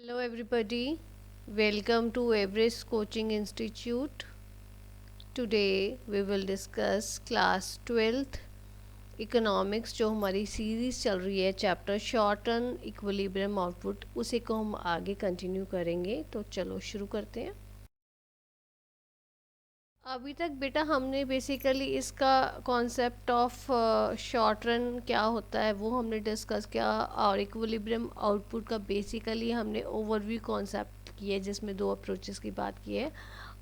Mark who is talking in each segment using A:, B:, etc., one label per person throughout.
A: Hello everybody, welcome to Everest Coaching Institute. Today we will discuss class 12th economics जो हमारी series चल रही है chapter short term equilibrium output उसी को हम आगे कंटिन्यू करेंगे। तो चलो शुरू करते हैं। अभी तक बेटा हमने बेसिकली इसका कॉन्सेप्ट ऑफ शॉर्ट रन क्या होता है वो हमने डिस्कस किया और इक्विलिब्रियम आउटपुट का बेसिकली हमने ओवरव्यू कॉन्सेप्ट किया जिसमें दो अप्रोचेस की बात की है।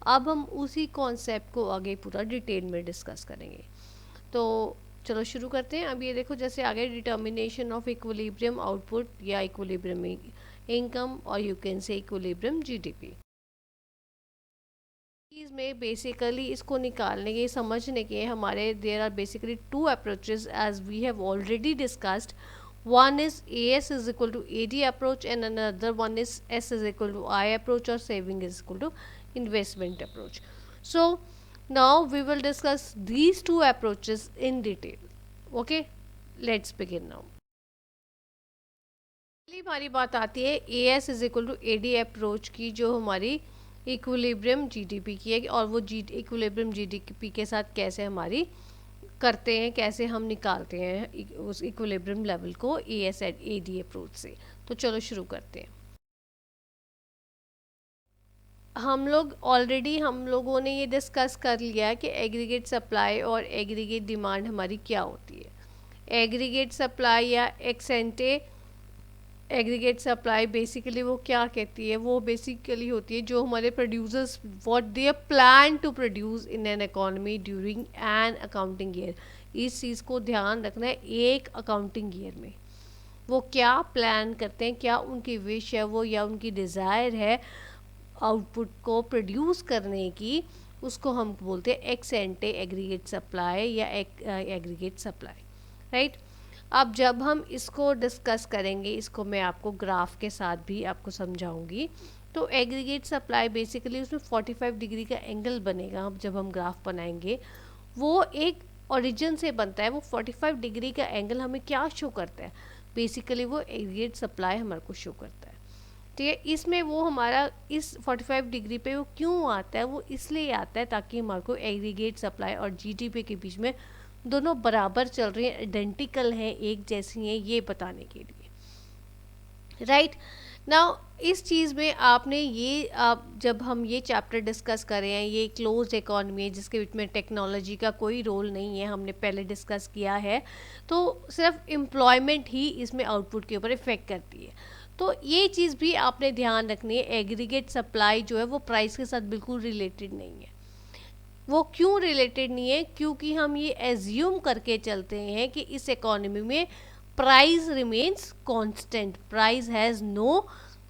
A: अब हम उसी कॉन्सेप्ट को आगे पूरा डिटेल में डिस्कस करेंगे। तो चलो शुरू करते हैं। अब ये देखो जैसे आगे डिटर्मिनेशन ऑफ इक्विलिब्रियम आउटपुट या इक्विलिब्रियम इनकम और you can say equilibrium GDP में बेसिकली इसको निकालने के समझने के हमारे there are basically two approaches as we have already discussed. one is AS is equal to AD approach and another one is S is equal to I approach or saving is equal to investment approach. So now we will discuss these two approaches in detail. Okay, let's begin now. पहली हमारी बात आती है AS is equal to AD approach की जो हमारी equilibrium GDP की है और वो इक्विलिब्रियम जीडीपी के साथ कैसे हमारी करते हैं, कैसे हम निकालते हैं उस इक्विलिब्रियम लेवल को एएस एंड एडी अप्रोच से। तो चलो शुरू करते हैं। हम लोगों ने ये डिस्कस कर लिया कि एग्रीगेट सप्लाई और एग्रीगेट डिमांड हमारी क्या होती है। एग्रीगेट सप्लाई या एक्सेंटे एग्रीगेट सप्लाई बेसिकली वो क्या कहती है, वो बेसिकली होती है जो हमारे producers what they plan to produce in an economy during an accounting year. इस चीज़ को ध्यान रखना है, एक अकाउंटिंग ईयर में वो क्या प्लान करते हैं, क्या उनकी विश है वो या उनकी डिज़ायर है आउटपुट को प्रोड्यूस करने की, उसको हम बोलते हैं एक्स एंटे एग्रीगेट सप्लाई या एग्रीगेट सप्लाई, राइट। अब जब हम इसको डिस्कस करेंगे, इसको मैं आपको ग्राफ के साथ भी आपको समझाऊंगी। तो एग्रीगेट सप्लाई बेसिकली उसमें 45 डिग्री का एंगल बनेगा। अब जब हम ग्राफ बनाएंगे वो एक ओरिजिन से बनता है। वो 45 डिग्री का एंगल हमें क्या शो करता है, बेसिकली वो एग्रीगेट सप्लाई हमारे को शो करता है, ठीक है। इसमें वो हमारा इस 45 डिग्री पे वो क्यों आता है, वो इसलिए आता है ताकि हमारे को एग्रीगेट सप्लाई और जीडीपी के बीच में दोनों बराबर चल रही हैं, आइडेंटिकल हैं, एक जैसी हैं, ये बताने के लिए, राइट। नाउ इस चीज़ में आपने ये आप जब हम ये चैप्टर डिस्कस कर रहे हैं, ये क्लोज इकोनॉमी है जिसके बीच में टेक्नोलॉजी का कोई रोल नहीं है, हमने पहले डिस्कस किया है। तो सिर्फ एम्प्लॉयमेंट ही इसमें आउटपुट के ऊपर इफेक्ट करती है। तो ये चीज़ भी आपने ध्यान रखनी है। एग्रीगेट सप्लाई जो है वो प्राइस के साथ बिल्कुल रिलेटेड नहीं है। वो क्यों रिलेटेड नहीं है, क्योंकि हम ये एज्यूम करके चलते हैं कि इस इकोनॉमी में price remains constant, price has no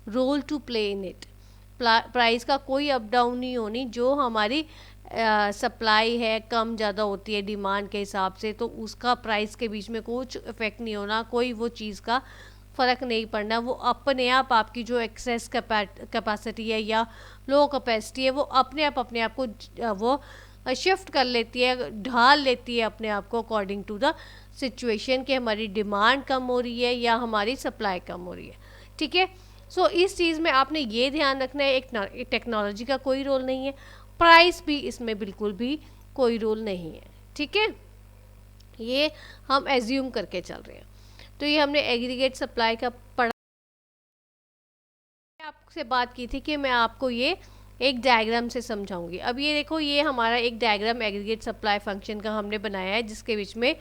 A: role to play in it. Price का कोई अप डाउन नहीं होनी। जो हमारी सप्लाई है कम ज़्यादा होती है डिमांड के हिसाब से, तो उसका प्राइस के बीच में कुछ इफेक्ट नहीं होना, कोई वो चीज़ का फ़र्क नहीं पड़ना। वो अपने आप आपकी जो एक्सेस कैपेसिटी है या लो कैपेसिटी है वो अपने आप को वो शिफ्ट कर लेती है, ढाल लेती है अपने आप को अकॉर्डिंग टू द सिचुएशन कि हमारी डिमांड कम हो रही है या हमारी सप्लाई कम हो रही है, ठीक है। सो इस चीज़ में आपने ये ध्यान रखना है, एक टेक्नोलॉजी का कोई रोल नहीं है, प्राइस भी इसमें बिल्कुल भी कोई रोल नहीं है, ठीक है। ये हम एज्यूम करके चल रहे हैं। तो ये हमने एग्रीगेट सप्लाई का पढ़ा। आपसे बात की थी कि मैं आपको ये एक डायग्राम से समझाऊंगी। अब ये देखो, ये हमारा एक डायग्राम एग्रीगेट सप्लाई फंक्शन का हमने बनाया है जिसके बीच में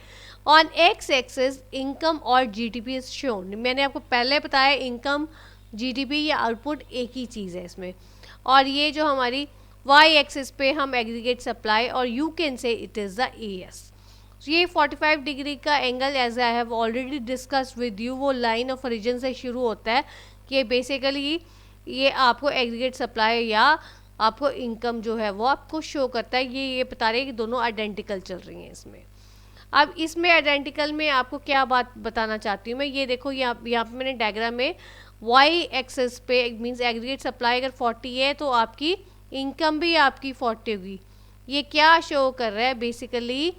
A: ऑन एक्स एक्सिस इनकम और जीडीपी इज शोन। मैंने आपको पहले बताया इनकम जीडीपी या आउटपुट एक ही चीज़ है इसमें। और ये जो हमारी वाई एक्सिस पे हम एग्रीगेट सप्लाई और you can say it is the AS. ये 45 डिग्री का angle as I have already discussed with you, वो लाइन ऑफ ओरिजिन से शुरू होता है कि बेसिकली ये आपको एग्रीगेट सप्लाई या आपको इनकम जो है वो आपको शो करता है। ये बता रहे हैं कि दोनों आइडेंटिकल चल रही हैं इसमें। अब इसमें आइडेंटिकल में आपको क्या बात बताना चाहती हूँ मैं, ये देखो यहाँ पे मैंने डायग्राम में वाई एक्सेस पे मीन्स एग्रीगेट सप्लाई अगर 40 है तो आपकी इनकम भी आपकी 40 होगी। ये क्या शो कर रहा है बेसिकली,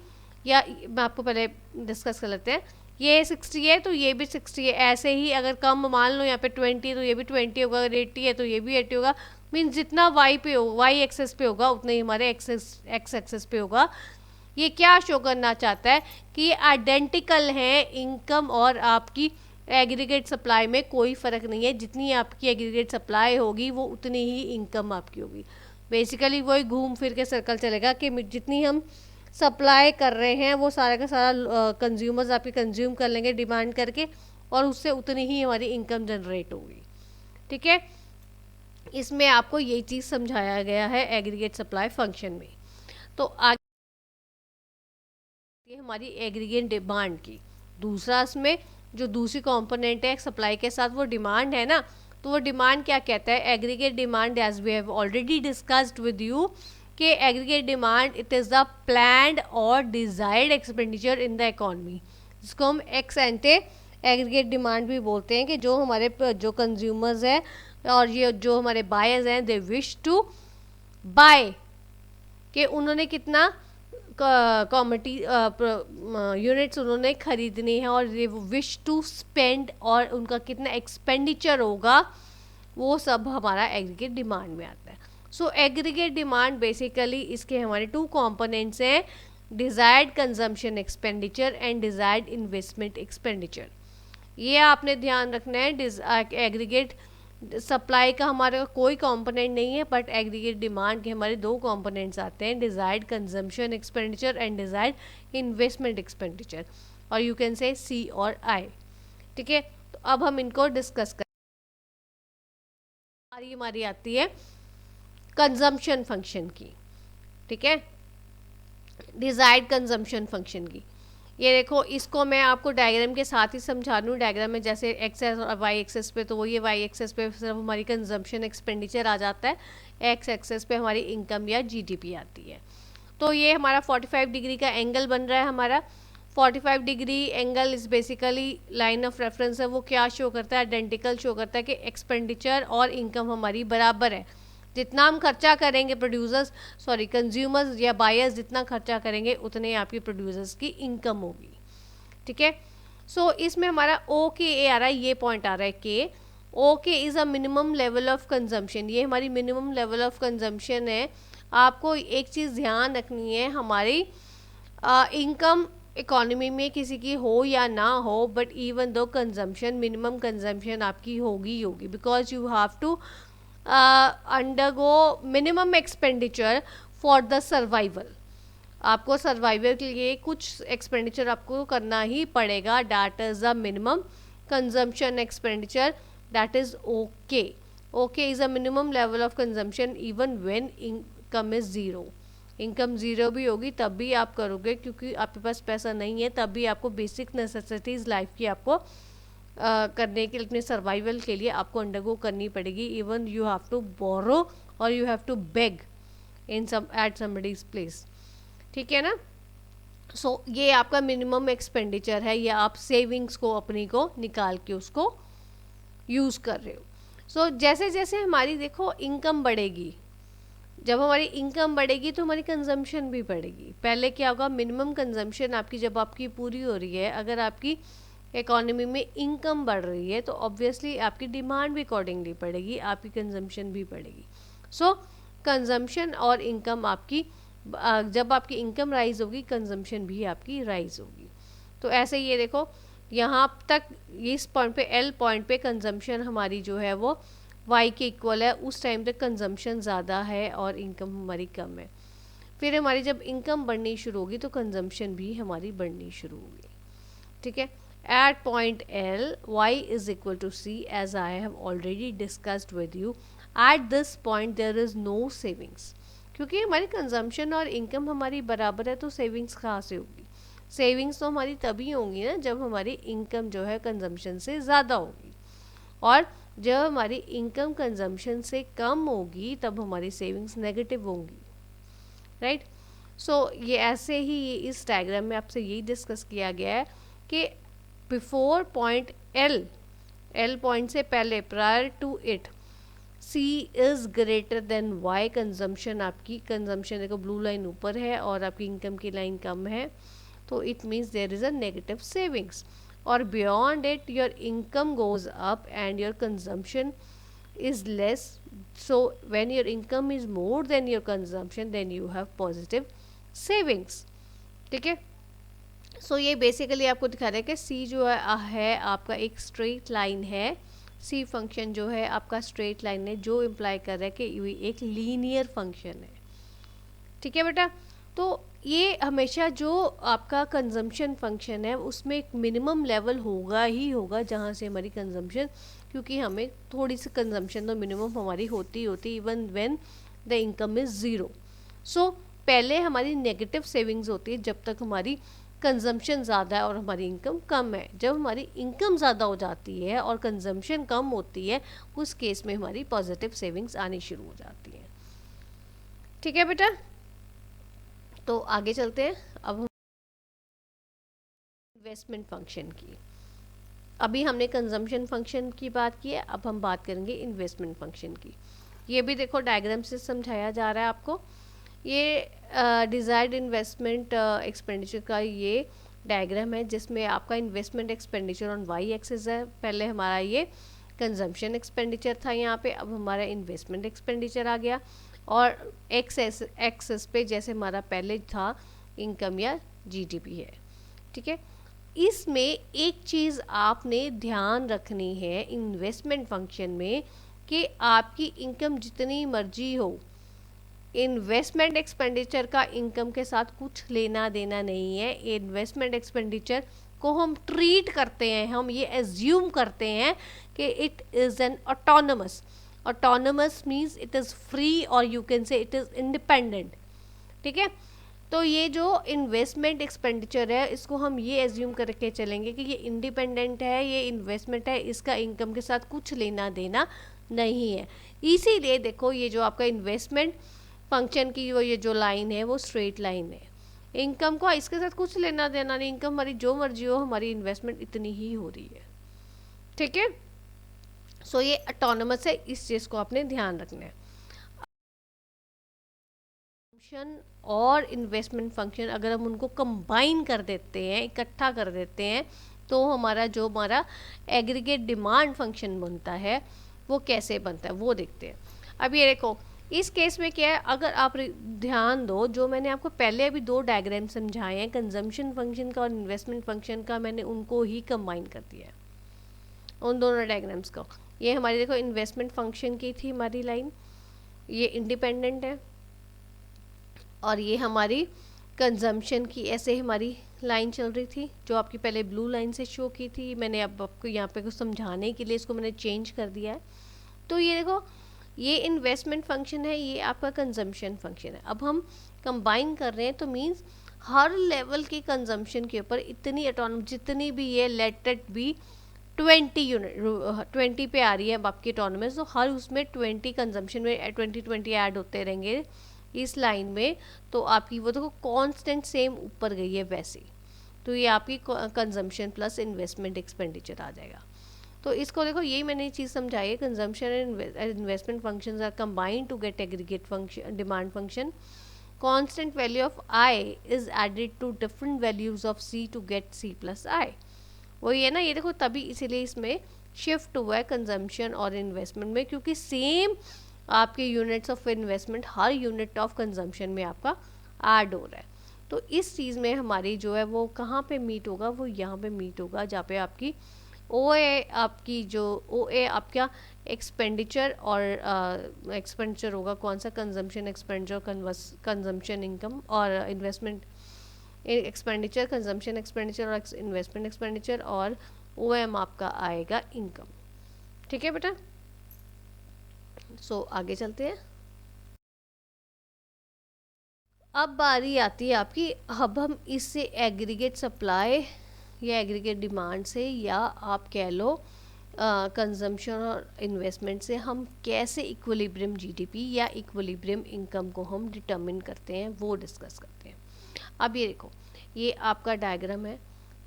A: या मैं आपको पहले डिस्कस कर लेते हैं। ये 60 है तो ये भी 60 है, ऐसे ही अगर कम मान लो यहाँ पे 20 तो ये भी 20 होगा, अगर 80 है तो ये भी 80 होगा। मीन्स जितना वाई पे हो, वाई एक्सेस पे होगा उतना ही हमारे एक्स एक्सेस पे होगा। ये क्या शो करना चाहता है कि ये आइडेंटिकल हैं, इनकम और आपकी एग्रीगेट सप्लाई में कोई फ़र्क नहीं है। जितनी आपकी एग्रीगेट सप्लाई होगी वो उतनी ही इनकम आपकी होगी। बेसिकली वही घूम फिर के सर्कल चलेगा कि जितनी हम सप्लाई कर रहे हैं वो सारा का सारा कंज्यूमर्स आपके कंज्यूम कर लेंगे डिमांड करके, और उससे उतनी ही हमारी इनकम जनरेट होगी। ठीक है, इसमें आपको ये चीज़ समझाया गया है एग्रीगेट सप्लाई फंक्शन में। तो आगे ये हमारी एग्रीगेट डिमांड की दूसरा, इसमें जो दूसरी कंपोनेंट है सप्लाई के साथ वो डिमांड है ना, तो वो डिमांड क्या कहता है? Aggregate demand as we have already discussed with you कि aggregate demand it is the planned और desired expenditure in the economy, जिसको हम एक्स एंटे एग्रीगेट डिमांड भी बोलते हैं, कि जो हमारे जो कंज्यूमर्स हैं और ये जो हमारे बायर्स हैं दे विश टू बाय, कि उन्होंने कितना कॉमोडिटी यूनिट्स उन्होंने खरीदनी है और ये विश टू स्पेंड, और उनका कितना एक्सपेंडिचर होगा वो सब हमारा एग्रीगेट डिमांड में आता है। सो एग्रीगेट डिमांड बेसिकली इसके हमारे टू कंपोनेंट्स हैं, desired consumption expenditure and desired investment expenditure. ये आपने ध्यान रखना है। एग्रीगेट सप्लाई का हमारे कोई कंपोनेंट नहीं है, बट एग्रीगेट डिमांड के हमारे दो कंपोनेंट्स आते हैं, desired consumption expenditure and desired investment expenditure, और यू कैन से सी और आई। ठीक है, तो अब हम इनको डिस्कस करें। हमारी आती है कंजम्पशन फंक्शन की। ठीक है, डिजायर्ड कंजम्पशन फंक्शन की। ये देखो, इसको मैं आपको डायग्राम के साथ ही समझा दूँ। डायग्राम में जैसे एक्सेस और वाई एक्सेस पे, तो वो ये वाई एक्सेस पे सिर्फ हमारी कंजम्पशन एक्सपेंडिचर आ जाता है, एक्स एक्सेस पे हमारी इनकम या जीडीपी आती है। तो ये हमारा 45 डिग्री का एंगल बन रहा है। हमारा 45 degree angle is basically line of reference है। वो क्या शो करता है? आइडेंटिकल शो करता है कि एक्सपेंडिचर और इनकम हमारी बराबर है। जितना हम खर्चा करेंगे कंज्यूमर्स या बायर्स जितना खर्चा करेंगे उतने आपकी प्रोड्यूसर्स की इनकम होगी। ठीक है, सो इसमें हमारा ओ के ए आ रहा है, ये पॉइंट आ रहा है के ओ के is a minimum level of consumption. ये हमारी मिनिमम लेवल ऑफ कंजम्पशन है। आपको एक चीज़ ध्यान रखनी है, हमारी इनकम इकोनॉमी में किसी की हो या ना हो, but even though consumption minimum consumption आपकी होगी होगी, because you have to undergo minimum expenditure for the survival. आपको सर्वाइवल के लिए कुछ एक्सपेंडिचर आपको करना ही पड़ेगा। That is the minimum consumption expenditure, that is okay. Okay is a minimum level of consumption even when income is zero. Income zero भी होगी तब भी आप करोगे, क्योंकि आपके पास पैसा नहीं है, तब भी आपको बेसिक नेसेसिटीज़ लाइफ की आपको करने के लिए, अपने सर्वाइवल के लिए आपको अंडरगो करनी पड़ेगी। Even you have to borrow और you have to beg in some at somebody's place. ठीक है ना। सो ये आपका मिनिमम एक्सपेंडिचर है, या आप सेविंग्स को अपनी को निकाल के उसको यूज़ कर रहे हो। सो जैसे जैसे हमारी देखो इनकम बढ़ेगी, जब हमारी इनकम बढ़ेगी तो हमारी कंजम्पशन भी बढ़ेगी। पहले क्या होगा, मिनिमम कंजम्पशन आपकी जब आपकी पूरी हो रही है, अगर आपकी इकोनॉमी में इनकम बढ़ रही है तो ऑब्वियसली आपकी डिमांड भी अकॉर्डिंगली बढ़ेगी, आपकी कंजम्पशन भी बढ़ेगी। सो कंजम्पशन और इनकम आपकी, जब आपकी इनकम राइज होगी कंजम्पशन भी आपकी राइज होगी। तो ऐसे ये देखो यहाँ तक इस पॉइंट पे, एल पॉइंट पे कंजम्पशन हमारी जो है वो वाई के इक्वल है, उस टाइम तक कंजम्पशन ज़्यादा है और इनकम हमारी कम है। फिर हमारी जब इनकम बढ़नी शुरू होगी तो कंजम्पशन भी हमारी बढ़नी शुरू होगी। ठीक है, at point L y is equal to c, as I have already discussed with you. At this point there is no savings, क्योंकि हमारी कंजम्पशन और इनकम हमारी बराबर है, तो सेविंग्स कहाँ से होगी? सेविंग्स तो हमारी तभी होंगी ना जब हमारी इनकम जो है कंजम्पशन से ज़्यादा होगी, और जब हमारी इनकम कंजम्पशन से कम होगी तब हमारी सेविंग्स नेगेटिव होंगी। राइट। सो ये ऐसे ही ये इस डायग्राम में आपसे यही डिस्कस किया गया है कि बिफोर पॉइंट एल पॉइंट से पहले, prior to it, C is greater than Y. Consumption, आपकी कंजम्पशन देखो ब्लू लाइन ऊपर है और आपकी इनकम की लाइन कम है, तो it means there is a negative savings. और beyond it your income goes up and your consumption is less. So when your income is more than your consumption, then you have positive savings. ठीक है, सो ये basically आपको दिखा रहा है कि सी जो है आपका एक स्ट्रेट लाइन है, सी फंक्शन जो है आपका स्ट्रेट लाइन है, जो इम्प्लाई कर रहा है कि ये एक लीनियर फंक्शन है। ठीक है बेटा, तो ये हमेशा जो आपका कंजम्पशन फंक्शन है उसमें एक मिनिमम लेवल होगा ही होगा जहाँ से हमारी कंजम्पशन, क्योंकि हमें थोड़ी सी कंजम्पशन तो मिनिमम हमारी होती होती even when the income is zero. So पहले हमारी नेगेटिव सेविंग्स होती है जब तक हमारी कंजम्पशन ज़्यादा है और हमारी इनकम कम है। जब हमारी इनकम ज़्यादा हो जाती है और कंजम्पशन कम होती है, उस केस में हमारी पॉजिटिव सेविंग्स आनी शुरू हो जाती हैं। ठीक है बेटा, तो आगे चलते हैं। अब हम इन्वेस्टमेंट फंक्शन की, अभी हमने कंजम्पशन फंक्शन की बात की है, अब हम बात करेंगे इन्वेस्टमेंट फंक्शन की। ये भी देखो डायग्राम से समझाया जा रहा है आपको। ये डिज़ायर्ड इन्वेस्टमेंट एक्सपेंडिचर का ये डायग्राम है जिसमें आपका investment expenditure on Y axis है। पहले हमारा ये कंजम्पशन एक्सपेंडिचर था यहाँ पे, अब हमारा इन्वेस्टमेंट एक्सपेंडिचर आ गया, और एक्सेस पे जैसे हमारा पहले था इनकम या जीडीपी है। ठीक है, इसमें एक चीज़ आपने ध्यान रखनी है इन्वेस्टमेंट फंक्शन में कि आपकी इनकम जितनी मर्जी हो, इन्वेस्टमेंट एक्सपेंडिचर का इनकम के साथ कुछ लेना देना नहीं है। इन्वेस्टमेंट एक्सपेंडिचर को हम ट्रीट करते हैं, हम ये एज्यूम करते हैं कि it is an autonomous means it is free और you can say it is independent. ठीक है, तो ये जो इन्वेस्टमेंट एक्सपेंडिचर है इसको हम ये एज्यूम करके चलेंगे कि ये इंडिपेंडेंट है, ये इन्वेस्टमेंट है, इसका इनकम के साथ कुछ लेना देना नहीं है। इसीलिए देखो ये जो आपका इन्वेस्टमेंट फंक्शन की वो ये जो लाइन है वो स्ट्रेट लाइन है। इनकम को इसके साथ कुछ लेना देना नहीं, इनकम हमारी जो मर्जी हो, हमारी इन्वेस्टमेंट इतनी ही हो रही है। ठीक है, सो ये ऑटोनमस है, इस चीज़ को आपने ध्यान रखना है। फंक्शन और इन्वेस्टमेंट फंक्शन अगर हम उनको कंबाइन कर देते हैं, इकट्ठा कर देते हैं, तो हमारा एग्रीगेट डिमांड फंक्शन बनता है। वो कैसे बनता है वो देखते हैं। अब ये देखो इस केस में क्या है, अगर आप ध्यान दो, जो मैंने आपको पहले अभी दो डायग्राम समझाए हैं कंजम्पशन फंक्शन का और इन्वेस्टमेंट फंक्शन का, मैंने उनको ही कंबाइन कर दिया है उन दोनों डायग्राम्स को। ये हमारी देखो इन्वेस्टमेंट फंक्शन की थी हमारी लाइन, ये इंडिपेंडेंट है, और ये हमारी कंजम्पशन की ऐसे हमारी लाइन चल रही थी जो आपकी पहले ब्लू लाइन से शो की थी। मैंने अब आपको यहाँ पे कुछ समझाने के लिए इसको मैंने चेंज कर दिया है। तो ये देखो ये इन्वेस्टमेंट फंक्शन है, ये आपका कंजम्पशन फंक्शन है। अब हम कंबाइन कर रहे हैं तो मीन्स हर लेवल की कंजम्पशन के ऊपर इतनी ऑटोनॉमस जितनी भी है, लेट इट बी 20 यूनिट 20 पे आ रही है आपकी ऑटोनॉमस, तो हर उसमें 20 कंजम्पशन में 20 ऐड होते रहेंगे इस लाइन में, तो आपकी वो देखो कांस्टेंट सेम ऊपर गई है वैसे, तो ये आपकी कंजम्पशन प्लस इन्वेस्टमेंट एक्सपेंडिचर आ जाएगा। तो इसको देखो यही मैंने ये चीज़ समझाई है, consumption and investment functions are combined to get aggregate function demand function. Constant value of I is added to different values of C to get C plus I. वही है ना, ये देखो तभी इसीलिए इसमें शिफ्ट हुआ है कंजम्पशन और इन्वेस्टमेंट में, क्योंकि सेम आपके units of investment her unit of consumption में आपका ऐड हो रहा है। तो इस चीज़ में हमारी जो है वो कहाँ पे मीट होगा, वो यहाँ पे मीट होगा जहाँ पे आपकी ओए आपकी जो ओए आपका एक्सपेंडिचर और एक्सपेंडिचर होगा कौन सा, कंजम्पशन एक्सपेंडिचर, कंजम्पशन इनकम और इन्वेस्टमेंट एक्सपेंडिचर, कंजम्पशन एक्सपेंडिचर और इन्वेस्टमेंट एक्सपेंडिचर, और ओएम आपका आएगा इनकम। ठीक है बेटा, सो आगे चलते हैं। अब बारी आती है आपकी, अब हम इससे एग्रीगेट सप्लाई या एग्रीगेट डिमांड से, या आप कह लो कंजम्पशन और इन्वेस्टमेंट से हम कैसे इक्विलिब्रियम जीडीपी या इक्विलिब्रियम इनकम को हम डिटर्मिन करते हैं वो डिस्कस करते हैं। अब ये देखो ये आपका डायग्राम है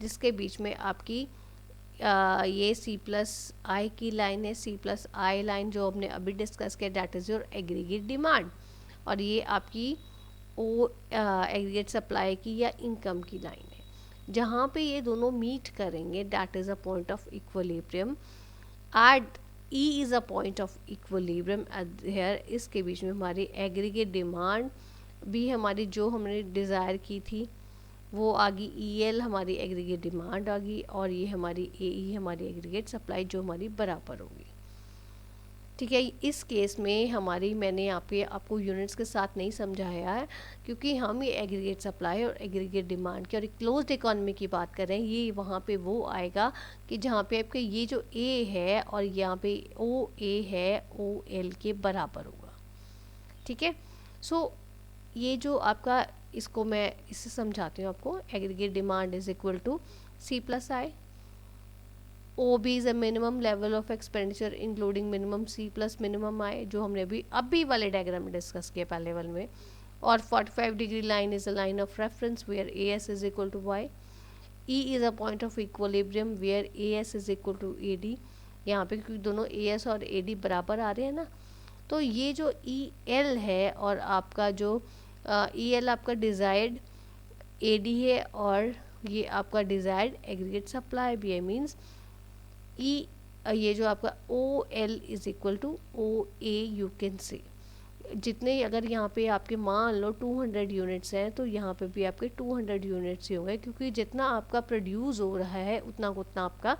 A: जिसके बीच में आपकी ये सी प्लस आई की लाइन है, सी प्लस आई लाइन जो हमने अभी डिस्कस किया that is your aggregate demand, और ये आपकी ओ एग्रीगेट सप्लाई की या इनकम की लाइन है। जहाँ पे ये दोनों मीट करेंगे that is a point of equilibrium. At E is a point of equilibrium here, इसके बीच में हमारी एग्रीगेट डिमांड भी हमारी जो हमने डिज़ायर की थी वो आ गई, ई एल हमारी एग्रीगेट डिमांड आ गई, और ये हमारी ए ई हमारी एग्रीगेट सप्लाई जो हमारी बराबर होगी। ठीक है, इस केस में हमारी मैंने आपको यूनिट्स के साथ नहीं समझाया है, क्योंकि हम ये एग्रीगेट सप्लाई और एग्रीगेट डिमांड की और एक क्लोज्ड इकोनॉमी की बात कर रहे हैं। ये वहाँ पे वो आएगा कि जहाँ पे आपके ये जो ए है और यहाँ पे ओ ए है ओ एल के बराबर होगा। ठीक है, सो ये जो आपका, इसको मैं इससे समझाती हूँ आपको। Aggregate demand is equal to C plus I, OB is a minimum level of expenditure including minimum C plus minimum I, जो हमने अभी वाले डायग्राम में डिस्कस किया पहले लेवल में। और 45 degree line is a line of reference where AS is equal to Y। E is a point of equilibrium where AS is equal to AD। यहाँ पे क्योंकि दोनों AS और AD बराबर आ रहे हैं ना, तो ये जो EL है और आपका जो EL आपका डिज़ायर्ड AD है और ये आपका डिज़ायर्ड एग्रीगेट सप्लाई भी है। मीन्स ई ये जो आपका O L is equal to O A, you can say जितने, अगर यहाँ पे आपके मान लो 200 यूनिट्स हैं तो यहाँ पे भी आपके 200 यूनिट्स ही होंगे, क्योंकि जितना आपका प्रोड्यूस हो रहा है उतना उतना आपका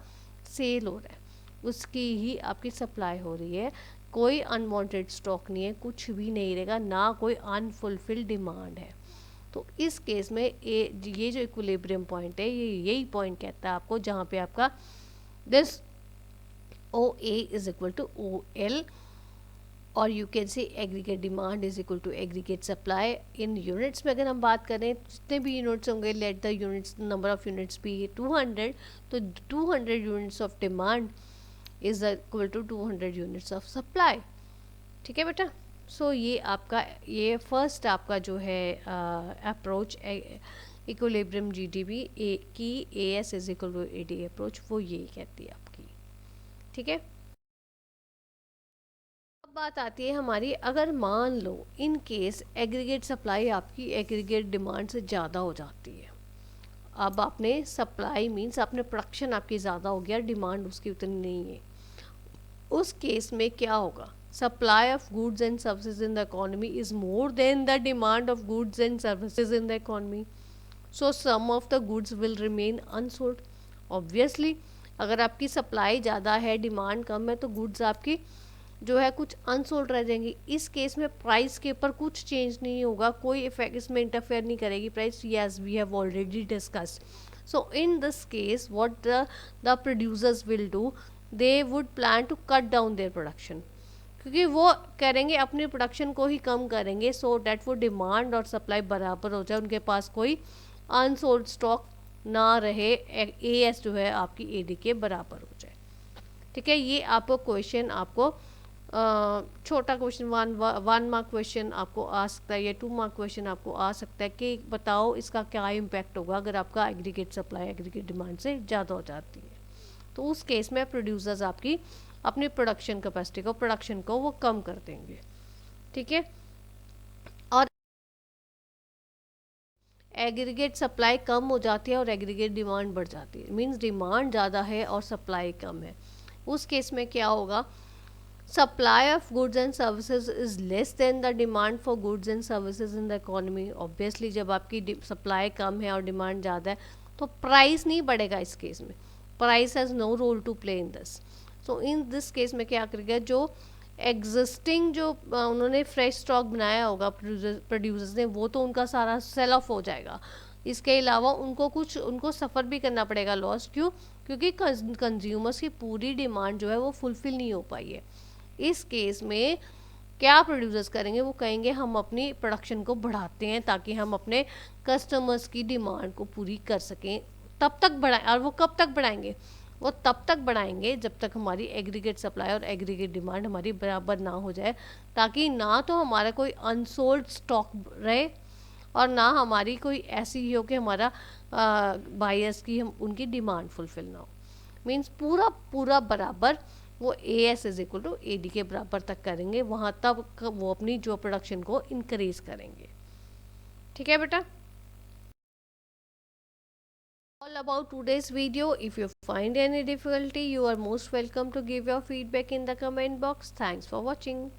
A: सेल हो रहा है, उसकी ही आपकी सप्लाई हो रही है। कोई अनवांटेड स्टॉक नहीं है, कुछ भी नहीं रहेगा, ना कोई अनफुलफिल्ड डिमांड है। तो इस केस में ये जो इक्विलिब्रियम पॉइंट है, ये यही पॉइंट कहता है आपको जहाँ पे आपका this OA is equal to OL, और you can say aggregate demand is equal to aggregate supply. इन यूनिट्स में अगर हम बात करें जितने भी यूनिट्स होंगे, let the units number of units भी 200, तो 200 units of demand is equal to 200 units of supply. ठीक है बेटा, सो ये आपका ये फर्स्ट आपका जो है अप्रोच इक्विलिब्रियम जीडीपी की AS is equal to AD approach, वो यही कहती है आपकी। ठीक है, अब बात आती है हमारी, अगर मान लो इन केस एग्रीगेट सप्लाई आपकी एग्रीगेट डिमांड से ज़्यादा हो जाती है। अब आपने सप्लाई मीन्स आपने प्रोडक्शन आपकी ज़्यादा हो गया, डिमांड उसकी उतनी नहीं है। उस केस में क्या होगा? Supply of goods and services in the economy is more than the demand of goods and services in the economy, so some of the goods will remain unsold. Obviously अगर आपकी सप्लाई ज़्यादा है demand कम है तो goods आपकी जो है कुछ अनसोल्ड रह जाएंगी। इस केस में प्राइस के ऊपर कुछ चेंज नहीं होगा, कोई इफेक्ट इसमें इंटरफेयर नहीं करेगी price, yes we have already discussed. So in this case what the producers will do, they would plan to cut down their production, क्योंकि वो करेंगे अपनी प्रोडक्शन को ही कम करेंगे, सो डैट वो डिमांड और सप्लाई बराबर हो जाए, उनके पास कोई अनसोल्ड स्टॉक ना रहे, AS जो है आपकी AD के बराबर हो जाए। ठीक है, ये आपको क्वेश्चन आपको छोटा क्वेश्चन 1 मार्क क्वेश्चन आपको आ सकता है या 2 मार्क क्वेश्चन आपको आ सकता है कि बताओ इसका क्या इम्पैक्ट होगा अगर आपका एग्रीगेट सप्लाई एग्रीगेट डिमांड से ज़्यादा हो जाती है। तो उस केस में प्रोड्यूसर्स आपकी अपनी प्रोडक्शन कैपेसिटी को प्रोडक्शन को वो कम कर देंगे। ठीक है, और एग्रीगेट सप्लाई कम हो जाती है और एग्रीगेट डिमांड बढ़ जाती है, मींस डिमांड ज़्यादा है और सप्लाई कम है। उस केस में क्या होगा? supply of goods and services is less than the demand for goods and services in the economy। obviously जब आपकी सप्लाई कम है और डिमांड ज़्यादा है तो प्राइस नहीं बढ़ेगा। इस केस में price has no role to play in this. So in this case में क्या करेगा, जो एग्जिस्टिंग जो उन्होंने फ्रेश स्टॉक बनाया होगा प्रोड्यूसर्स ने, वो तो उनका सारा सेल ऑफ हो जाएगा। इसके अलावा उनको सफ़र भी करना पड़ेगा लॉस। क्यों? क्योंकि कंज्यूमर्स की पूरी डिमांड जो है वो फुलफिल नहीं हो पाई है। इस केस में क्या प्रोड्यूसर्स करेंगे, वो कहेंगे हम अपनी प्रोडक्शन को बढ़ाते हैं ताकि हम अपने कस्टमर्स की डिमांड को पूरी कर सकें। तब तक बढ़ाएं, और वो कब तक बढ़ाएंगे? वो तब तक बढ़ाएंगे जब तक हमारी एग्रीगेट सप्लाई और एग्रीगेट डिमांड हमारी बराबर ना हो जाए, ताकि ना तो हमारा कोई अनसोल्ड स्टॉक रहे और ना हमारी कोई ऐसी ही हो कि हमारा बायर्स की हम उनकी डिमांड फुलफिल ना हो। मीन्स पूरा बराबर वो AS is equal to AD के बराबर तक करेंगे, वहाँ तब वो अपनी जो प्रोडक्शन को इंक्रीज करेंगे। ठीक है बेटा, all about today's video. If you find any difficulty, you are most welcome to give your feedback in the comment box. Thanks for watching.